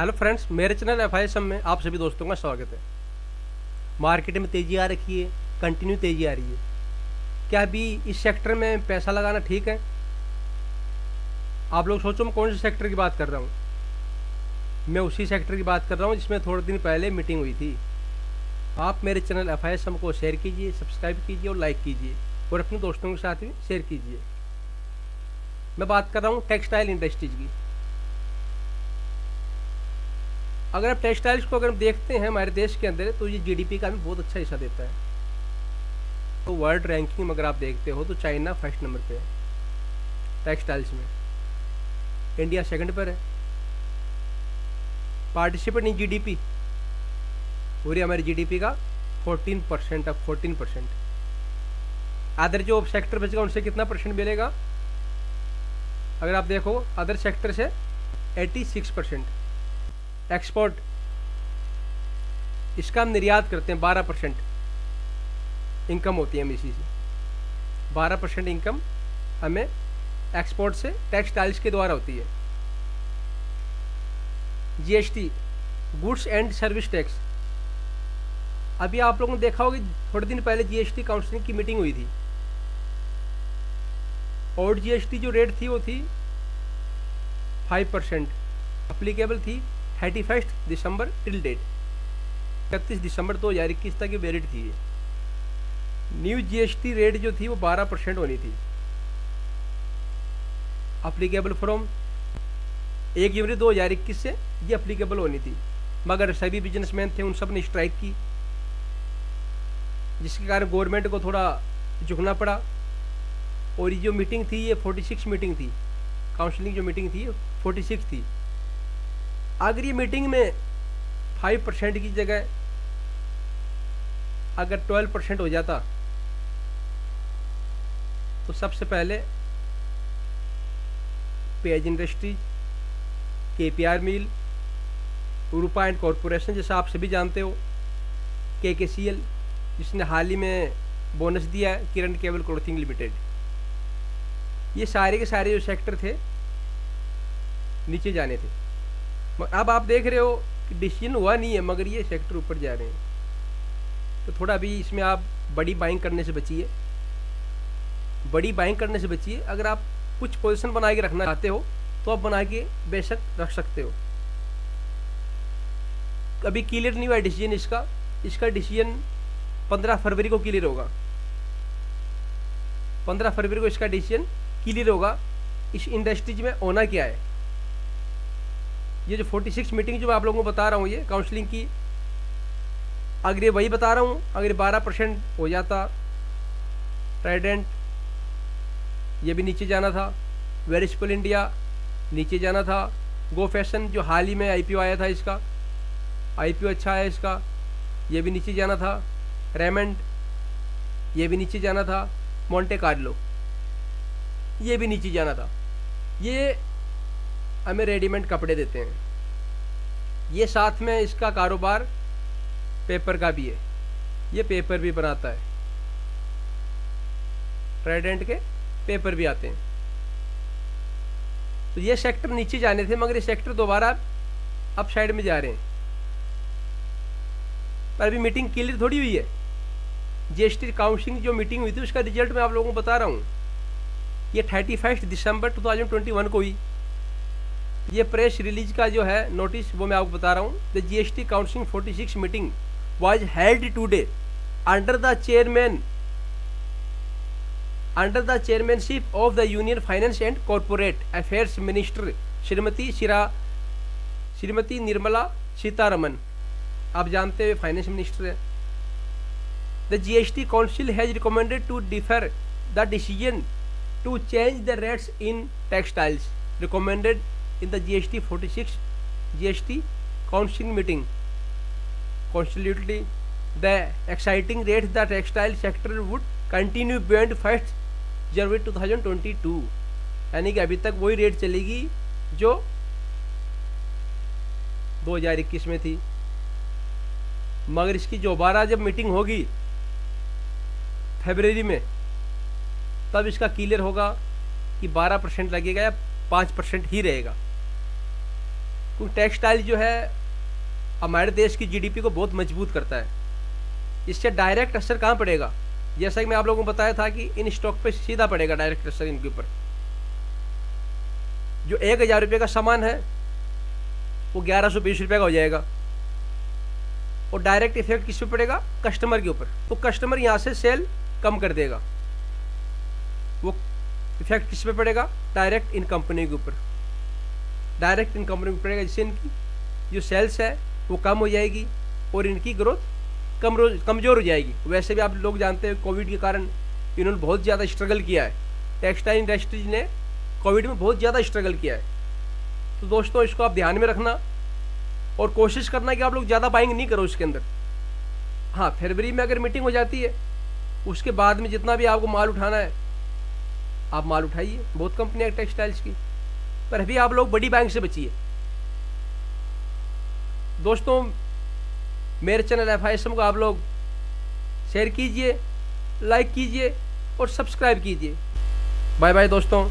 Hello friends, मेरे channel एफआईएसएम में आप सभी दोस्तों का स्वागत है। मार्केट में तेज़ी आ रखी है, कंटिन्यू तेज़ी आ रही है। क्या अभी इस सेक्टर में पैसा लगाना ठीक है? आप लोग सोचो मैं कौन से सेक्टर की बात कर रहा हूँ। मैं उसी सेक्टर की बात कर रहा हूँ जिसमें थोड़े दिन पहले मीटिंग हुई थी। आप मेरे चैनल एफआईएसएम को शेयर कीजिए, सब्सक्राइब कीजिए और लाइक कीजिए और अपने दोस्तों के साथ भी शेयर कीजिए। मैं बात कर रहा हूँ टेक्सटाइल इंडस्ट्रीज की। अगर आप टेक्सटाइल्स को अगर देखते हैं हमारे देश के अंदर, तो ये जीडीपी का भी बहुत अच्छा हिस्सा देता है। तो वर्ल्ड रैंकिंग में अगर आप देखते हो तो चाइना फर्स्ट नंबर पे है टेक्सटाइल्स में, इंडिया सेकंड पर है। पार्टिसिपेट इन जीडीपी पूरी हमारी जीडीपी का 14% है, 14%। अदर जो सेक्टर बचेगा उनसे कितना परसेंट मिलेगा? अगर आप देखो अदर सेक्टर से 86%। एक्सपोर्ट, इसका हम निर्यात करते हैं, 12% इनकम होती है हमें इसी से। 12% इनकम हमें एक्सपोर्ट से टेक्सटाइल्स के द्वारा होती है। GST, goods and service tax, अभी आप लोगों ने देखा होगा थोड़े दिन पहले जीएसटी काउंसिल की मीटिंग हुई थी और जीएसटी जो रेट थी वो थी 5%, अप्लीकेबल थी 31 दिसंबर टिल डेट, 31 दिसंबर 2021 तक ये वैलिड थी। न्यू जीएसटी रेट जो थी वो 12% होनी थी, अप्लीकेबल फ्रॉम 1 जनवरी 2021 से ये अप्लीकेबल होनी थी। मगर सभी बिजनेसमैन थे, उन सब ने स्ट्राइक की, जिसके कारण गवर्नमेंट को थोड़ा झुकना पड़ा। और ये जो मीटिंग थी ये 46 मीटिंग थी, काउंसलिंग जो मीटिंग थी 46 थी। अगर ये मीटिंग में 5% की जगह अगर 12% हो जाता तो सबसे पहले page industries, KPR mill, Rupa and corporation, जैसा आप सभी जानते हो, केकेसीएल जिसने हाल ही में बोनस दिया है, किरण केबल क्लॉथिंग लिमिटेड, ये सारे के सारे जो सेक्टर थे नीचे जाने थे। अब आप देख रहे हो कि डिसीजन हुआ नहीं है मगर ये सेक्टर ऊपर जा रहे हैं। तो थोड़ा अभी इसमें आप बड़ी बाइंग करने से बचिए, बड़ी बाइंग करने से बचिए। अगर आप कुछ पोजीशन बना के रखना चाहते हो तो आप बना के बेशक रख सकते हो। अभी क्लियर नहीं हुआ डिसीजन इसका डिसीजन 15 फरवरी को क्लियर होगा। 15 फरवरी को इसका डिसीजन क्लियर होगा इस इंडस्ट्रीज में होना क्या है। ये जो 46 मीटिंग जो मैं आप लोगों को बता रहा हूँ ये काउंसलिंग की, अगर ये वही बता रहा हूँ, अगर 12% हो जाता, ट्राइडेंट ये भी नीचे जाना था, वेरिस्पल इंडिया नीचे जाना था, गो फैशन जो हाल ही में आईपीओ आया था, इसका आईपीओ अच्छा है इसका, ये भी नीचे जाना था, रेमंड ये भी नीचे जाना था, मोंटे कार्लो ये भी नीचे जाना था। ये हमें रेडीमेड कपड़े देते हैं, ये साथ में इसका कारोबार पेपर का भी है, ये पेपर भी बनाता है, ट्राइडेंट के पेपर भी आते हैं। तो ये सेक्टर नीचे जाने थे मगर ये सेक्टर दोबारा अप साइड में जा रहे हैं। पर अभी मीटिंग क्लियर थोड़ी हुई है। जीएसटी काउंसिलिंग जो मीटिंग हुई थी उसका रिजल्ट मैं आप लोगों को बता रहा हूँ, ये 31 दिसंबर 2021 को हुई। ये प्रेस रिलीज का जो है नोटिस वो मैं आपको बता रहा हूँ। The GST counselling 46 meeting was held today under the chairmanship of the union finance and corporate affairs minister Shrimati Nirmala Sitharaman, आप जानते हुए फाइनेंस मिनिस्टर है। The GST council has recommended to defer the decision to change the rates in textiles recommended in the GST 46 GST Council meeting. Consequently, the exciting rates the textile sector would continue beyond 1st January 2022, यानी कि अभी तक वही rate चलेगी जो 2021 में थी। मगर इसकी दोबारा जब मीटिंग होगी फरवरी में तब इसका क्लियर होगा कि 12% लगेगा या 5% ही रहेगा। क्योंकि टेक्सटाइल जो है हमारे देश की जीडीपी को बहुत मजबूत करता है। इससे डायरेक्ट असर कहाँ पड़ेगा, जैसा कि मैं आप लोगों को बताया था कि इन स्टॉक पे सीधा पड़ेगा डायरेक्ट असर इनके ऊपर। जो 1000 रुपये का सामान है वो 1120 रुपये का हो जाएगा, और डायरेक्ट इफेक्ट किस पे पड़ेगा, कस्टमर के ऊपर। तो कस्टमर यहाँ से सेल कम कर देगा, वो इफेक्ट किस पे पड़ेगा, डायरेक्ट इन कंपनी के ऊपर। डायरेक्ट इन कंपनी को पड़ेगा, जिससे इनकी जो सेल्स है वो कम हो जाएगी और इनकी ग्रोथ कमज़ोर हो जाएगी। वैसे भी आप लोग जानते हैं कोविड के कारण इन्होंने बहुत ज़्यादा स्ट्रगल किया है, टेक्सटाइल इंडस्ट्रीज ने कोविड में बहुत ज़्यादा स्ट्रगल किया है। तो दोस्तों इसको आप ध्यान में रखना और कोशिश करना कि आप लोग ज़्यादा बाइंग नहीं करो इसके अंदर। हाँ, फरवरी में अगर मीटिंग हो जाती है उसके बाद में जितना भी आपको माल उठाना है आप माल उठाइए। बहुत कंपनियाँ टेक्सटाइल्स की, पर अभी आप लोग बड़ी बाइंग से बचिए। दोस्तों मेरे चैनल FISM को आप लोग शेयर कीजिए, लाइक कीजिए और सब्सक्राइब कीजिए। बाय बाय दोस्तों।